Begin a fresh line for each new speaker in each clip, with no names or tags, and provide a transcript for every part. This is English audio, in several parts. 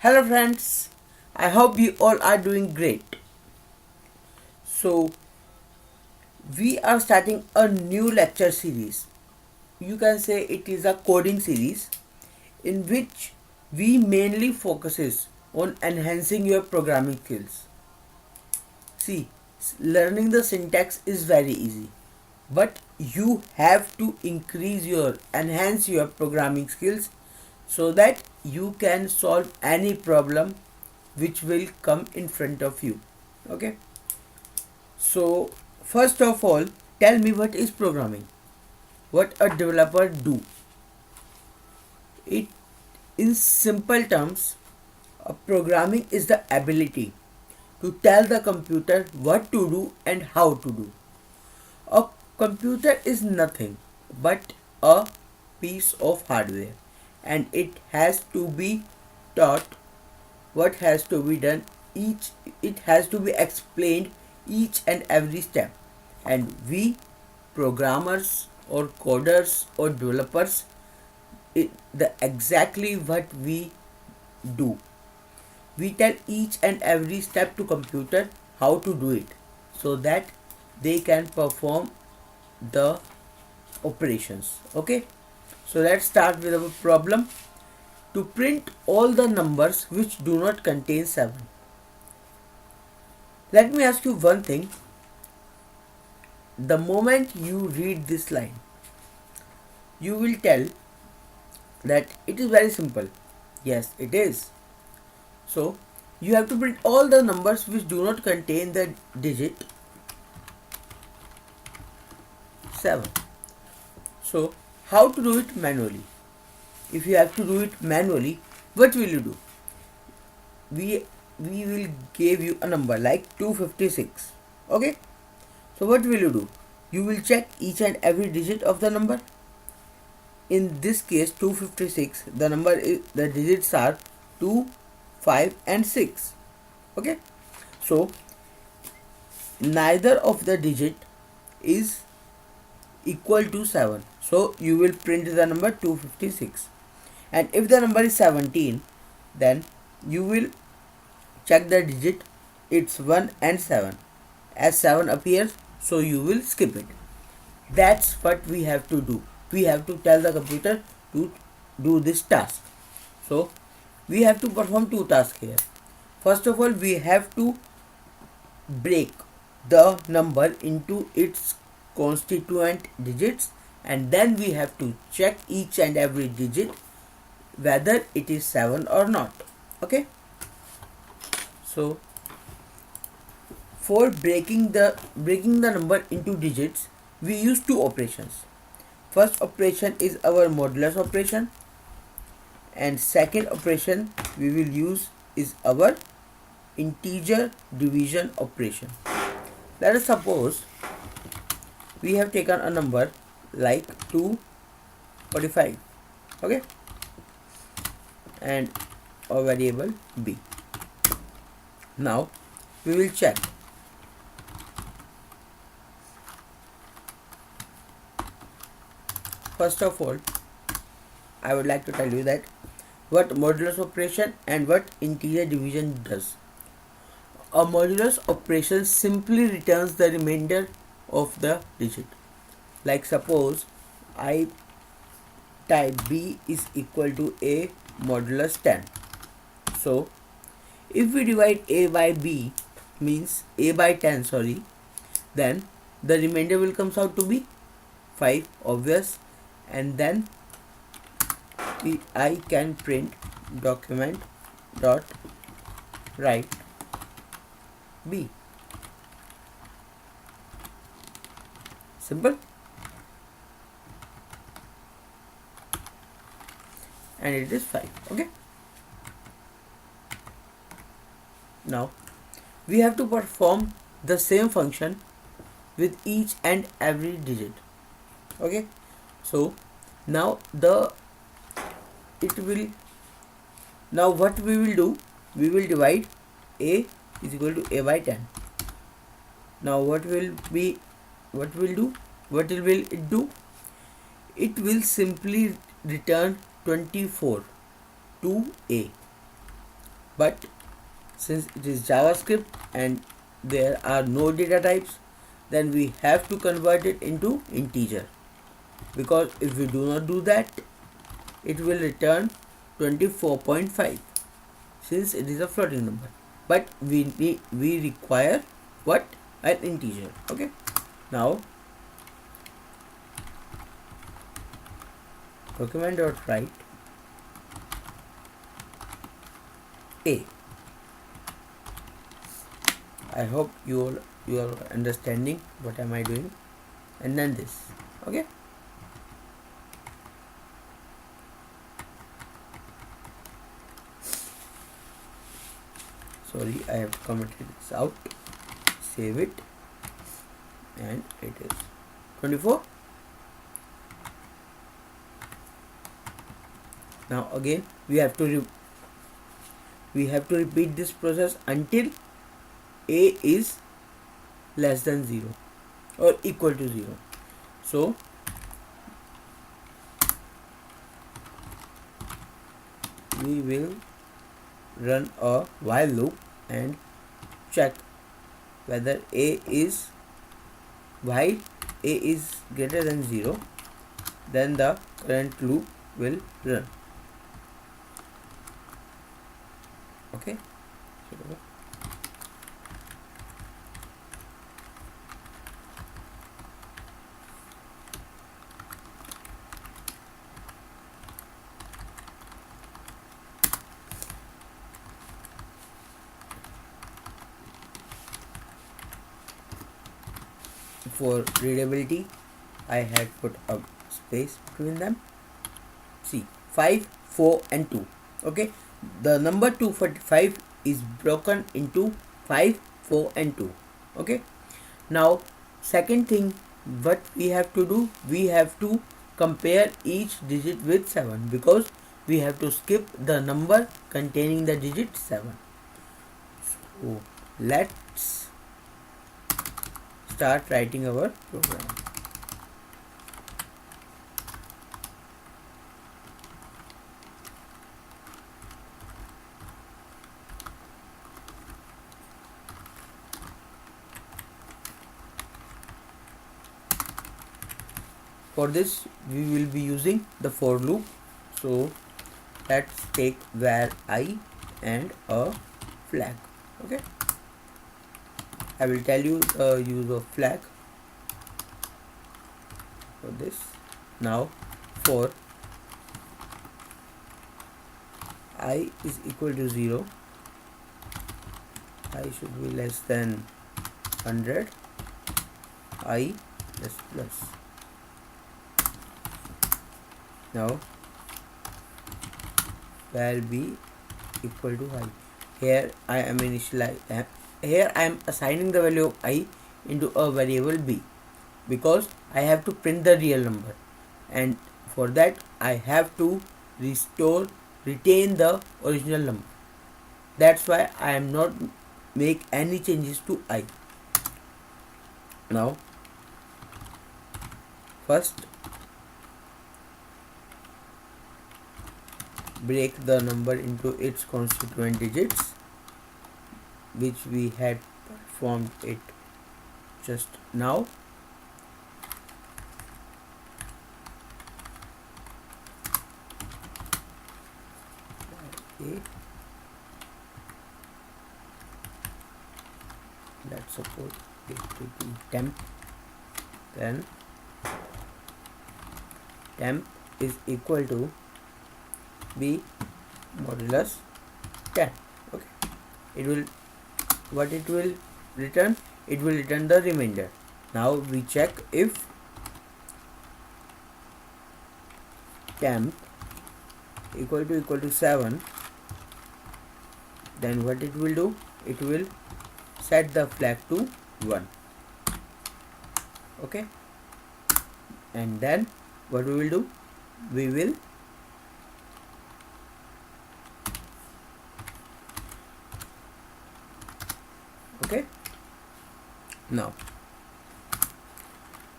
Hello friends, I hope you all are doing great. So, we are starting a new lecture series. You can say it is a coding series in which we mainly focuses on enhancing your programming skills. See, learning the syntax is very easy, but you have to enhance your programming skills so that you can solve any problem which will come in front of you. Okay, so first of all, tell me, what is programming? What a developer do? It, in simple terms, programming is the ability to tell the computer what to do and how to do. A computer is nothing but a piece of hardware, and it has to be taught what has to be done. It has to be explained each and every step, and we programmers or coders or developers, the exactly what we do. We tell each and every step to computer how to do it so that they can perform the operations. Okay, so let's start with our problem. To print all the numbers which do not contain 7. Let me ask you one thing. The moment you read this line, you will tell that it is very simple. Yes, it is. So you have to print all the numbers which do not contain the digit 7. So how to do it manually? If you have to do it manually, what will you do? We will give you a number like 256. Okay, so what will you do? You will check each and every digit of the number. In this case 256, the digits are 2, 5 and 6. Okay, so neither of the digit is equal to 7, so you will print the number 256. And if the number is 17, then you will check the digit, it's 1 and 7. As 7 appears, so you will skip it. That's what we have to do. We have to tell the computer to do this task. So we have to perform two tasks here. First of all, we have to break the number into its constituent digits, and then we have to check each and every digit whether it is 7 or not. Okay, so for breaking the number into digits, we use two operations. First operation is our modulus operation, and second operation we will use is our integer division operation. Let us suppose we have taken a number like 245. Okay, and a variable b. Now we will check. First of all, I would like to tell you that what modulus operation and what integer division does. A modulus operation simply returns the remainder of the digit. Like suppose I type b is equal to a modulus 10. So if we divide a by b, means a by 10, then the remainder will comes out to be 5, obvious. And then I can print document dot write b. Simple. And it is 5. Okay, now we have to perform the same function with each and every digit. Okay, so now what we will do, we will divide a is equal to a by 10. Now what will it do? It will simply return 24 to a. but since it is JavaScript and there are no data types, then we have to convert it into integer, because if we do not do that, it will return 24.5 since it is a floating number, but we require what? An integer. Okay, now document.write a. I hope you are understanding what am I doing, and then this. Okay, sorry, I have commented this out. Save it, and it is 24. Now again we have to repeat this process until a is less than 0 or equal to 0. So we will run a while loop and check whether a is while a is greater than 0, then the current loop will run. Okay, for readability I had put a space between them. See, 5, 4 and 2. Okay, the number 245 is broken into 5, 4 and 2. Okay, now second thing what we have to do, we have to compare each digit with 7, because we have to skip the number containing the digit 7. So let's start writing our program. For this we will be using the for loop. So let's take var I and a flag. Okay, I will tell you the use of flag for this. Now for I is equal to 0, I should be less than 100, I plus plus. Now val b equal to I. Here I am assigning the value of I into a variable b, because I have to print the real number, and for that I have to retain the original number. That's why I am not make any changes to I. Now first break the number into its constituent digits, which we had performed it just now. Okay. Let's suppose it to be temp, then temp is equal to b modulus 10. Okay, it will return? It will return the remainder. Now we check if temp equal to 7, then what it will do? It will set the flag to 1. Okay, and then what we will do? We will okay.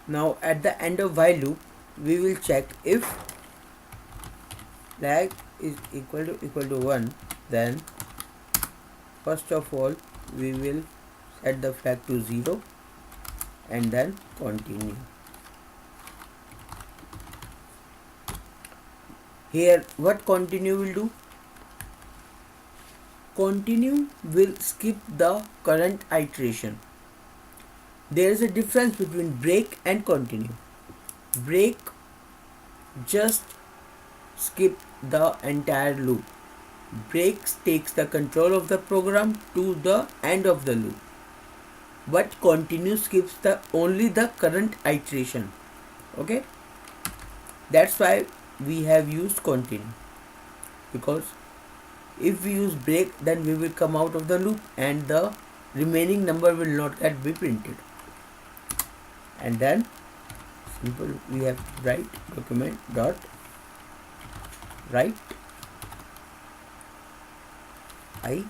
Now at the end of while loop we will check if flag is equal to 1, then First of all, we will set the flag to 0 and then continue. Here what continue will do? Continue will skip the current iteration. There is a difference between break and continue. Break just skip the entire loop. Break takes the control of the program to the end of the loop. But continue skips only the current iteration. Okay? That's why we have used continue. Because if we use break, then we will come out of the loop and the remaining number will not get be printed. And then simple, we have to write document dot write I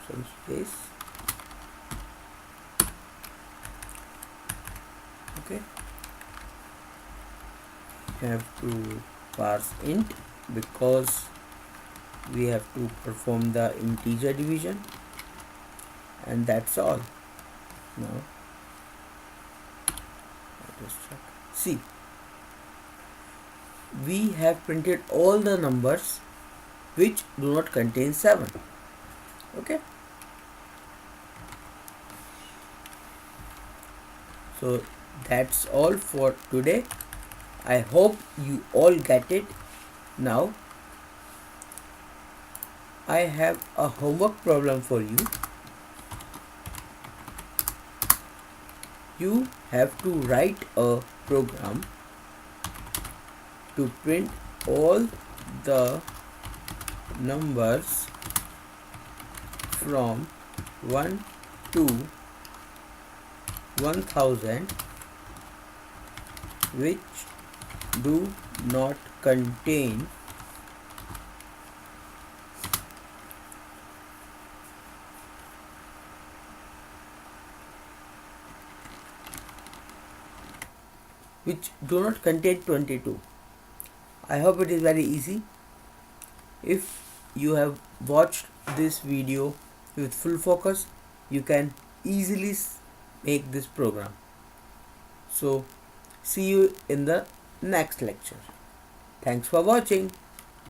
some space. Okay, we have to parse int because we have to perform the integer division, and that's all. Now let us check. See, we have printed all the numbers which do not contain 7. Okay, so that's all for today. I hope you all get it. Now I have a homework problem for you. You have to write a program to print all the numbers from 1 to 1000 which do not contain which do not contain 22. I hope it is very easy. If you have watched this video with full focus, you can easily make this program. So see you in the next lecture. Thanks for watching.